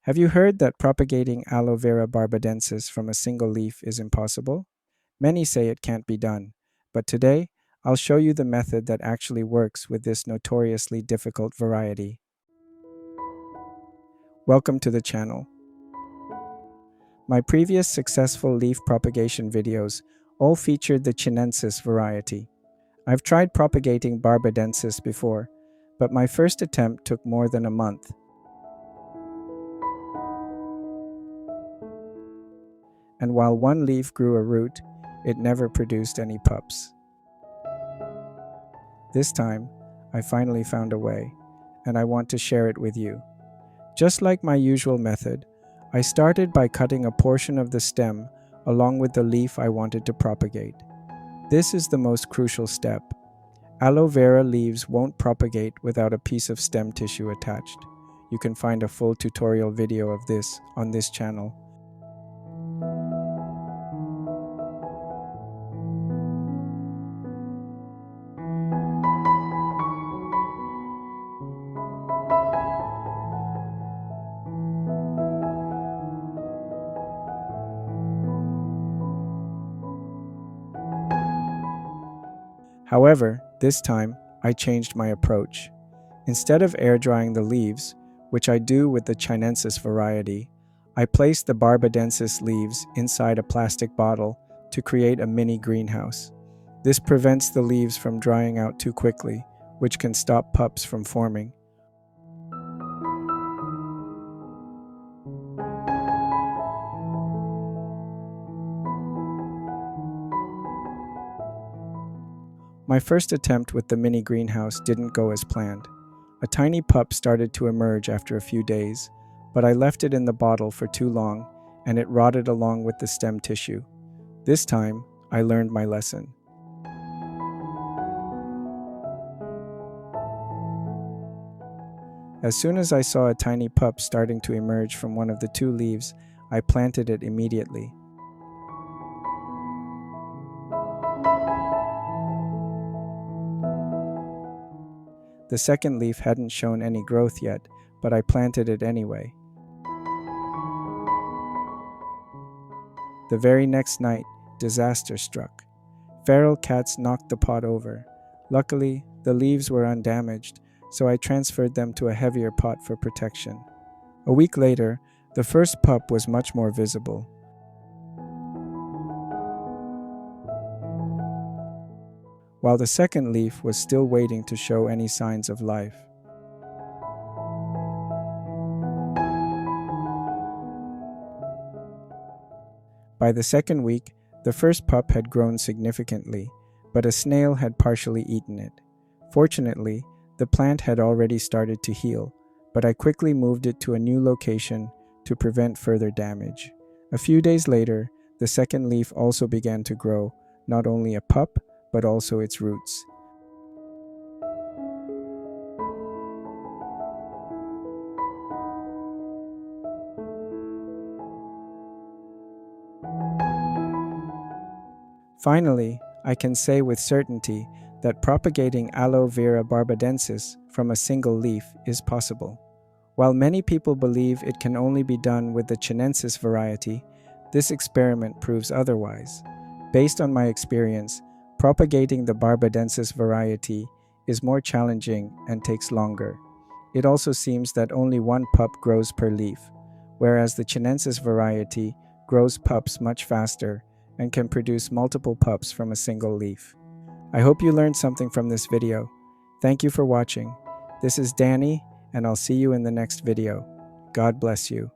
Have you heard that propagating Aloe Vera Barbadensis from a single leaf is impossible? Many say it can't be done, but today I'll show you the method that actually works with this notoriously difficult variety. Welcome to the channel. My previous successful leaf propagation videos all featured the Chinensis variety. I've tried propagating Barbadensis before, but my first attempt took more than a month. And while one leaf grew a root, it never produced any pups. This time, I finally found a way, and I want to share it with you. Just like my usual method, I started by cutting a portion of the stem along with the leaf I wanted to propagate. This is the most crucial step. Aloe vera leaves won't propagate without a piece of stem tissue attached. You can find a full tutorial video of this on this channel. However, this time, I changed my approach. Instead of air drying the leaves, which I do with the Chinensis variety, I placed the Barbadensis leaves inside a plastic bottle to create a mini greenhouse. This prevents the leaves from drying out too quickly, which can stop pups from forming. My first attempt with the mini greenhouse didn't go as planned. A tiny pup started to emerge after a few days, but I left it in the bottle for too long and it rotted along with the stem tissue. This time, I learned my lesson. As soon as I saw a tiny pup starting to emerge from one of the two leaves, I planted it immediately. The second leaf hadn't shown any growth yet, but I planted it anyway. The very next night, disaster struck. Feral cats knocked the pot over. Luckily, the leaves were undamaged, so I transferred them to a heavier pot for protection. A week later, the first pup was much more visible. While the second leaf was still waiting to show any signs of life. By the second week, the first pup had grown significantly, but a snail had partially eaten it. Fortunately, the plant had already started to heal, but I quickly moved it to a new location to prevent further damage. A few days later, the second leaf also began to grow, not only a pup, but also its roots. Finally, I can say with certainty that propagating Aloe Vera Barbadensis from a single leaf is possible. While many people believe it can only be done with the Chinensis variety, this experiment proves otherwise. Based on my experience, propagating the Barbadensis variety is more challenging and takes longer. It also seems that only one pup grows per leaf, whereas the Chinensis variety grows pups much faster and can produce multiple pups from a single leaf. I hope you learned something from this video. Thank you for watching. This is Danny, and I'll see you in the next video. God bless you.